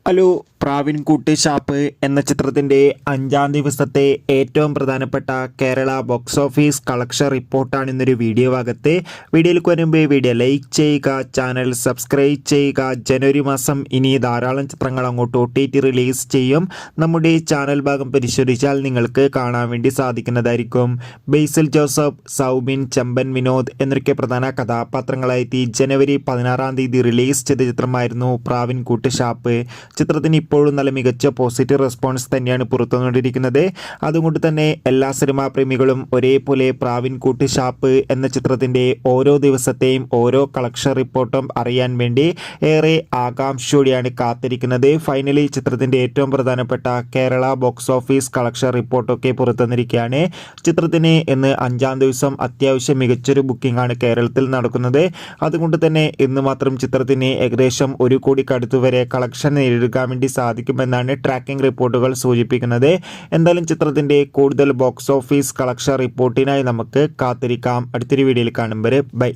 Hello. പ്രാവിൻകൂട്ട് shop എന്ന ചിത്രത്തിൻ്റെ 5-ാം ദിവസത്തെ ഏറ്റവും പ്രധാനപ്പെട്ട കേരള ബോക്സ് ഓഫീസ് കളക്ഷൻ റിപ്പോർട്ടാണ് ഇന്നൊരു വീഡിയോ ഭാഗത്ത്. വീഡിയോയിലേക്ക് വരുമ്പോൾ വീഡിയോ ലൈക്ക് ചെയ്യുക, ചാനൽ സബ്സ്ക്രൈബ് ചെയ്യുക. ജനുവരി മാസം ഇനി ധാരാളം ചിത്രങ്ങൾ അങ്ങോട്ട് OTT റിലീസ് ചെയ്യും. നമ്മുടെ ചാനൽ ഭാഗം പരിശോധിച്ചാൽ നിങ്ങൾക്ക് കാണാൻ വേണ്ടി സാധിക്കുന്നതായിരിക്കും. ബേസിൽ ജോസഫ്, സൗബിൻ, ചെമ്പൻ വിനോദ് എന്നൊക്കെ പ്രധാന കഥാപാത്രങ്ങളായി ജനുവരി 16-ാം തീയതി റിലീസ് ചെയ്ത ചിത്രമായിരുന്നു പ്രാവിൻകൂട്ട് ഷാപ്പ്. ചിത്രത്തിന് ഇപ്പോഴും നല്ല മികച്ച പോസിറ്റീവ് റെസ്പോൺസ് തന്നെയാണ് പുറത്തുകൊണ്ടിരിക്കുന്നത്. അതുകൊണ്ട് തന്നെ എല്ലാ സിനിമാ പ്രേമികളും ഒരേപോലെ പ്രാവിൻകൂട്ട് ഷാപ്പ് എന്ന ചിത്രത്തിൻ്റെ ഓരോ ദിവസത്തെയും ഓരോ കളക്ഷൻ റിപ്പോർട്ടും അറിയാൻ വേണ്ടി ഏറെ ആകാംക്ഷയോടെയാണ് കാത്തിരിക്കുന്നത്. ഫൈനലി ചിത്രത്തിൻ്റെ ഏറ്റവും പ്രധാനപ്പെട്ട കേരള ബോക്സ് ഓഫീസ് കളക്ഷൻ റിപ്പോർട്ടൊക്കെ പുറത്തുവന്നിരിക്കുകയാണ്. ചിത്രത്തിന് ഇന്ന് 5-ാം ദിവസം അത്യാവശ്യം മികച്ചൊരു ബുക്കിംഗ് ആണ് കേരളത്തിൽ നടക്കുന്നത്. അതുകൊണ്ട് തന്നെ ഇന്ന് മാത്രം ചിത്രത്തിന് ഏകദേശം 1 കോടിക്കടുത്ത് വരെ കളക്ഷൻ നേടിയെടുക്കാൻ വേണ്ടി സാധിക്കുമെന്നാണ് ട്രാക്കിംഗ് റിപ്പോർട്ടുകൾ സൂചിപ്പിക്കുന്നത്. എന്തായാലും ചിത്രത്തിൻ്റെ കൂടുതൽ ബോക്സ് ഓഫീസ് കളക്ഷൻ റിപ്പോർട്ടിനായി നമുക്ക് കാത്തിരിക്കാം. അടുത്തൊരു വീഡിയോയിൽ കാണും വരെ ബൈ.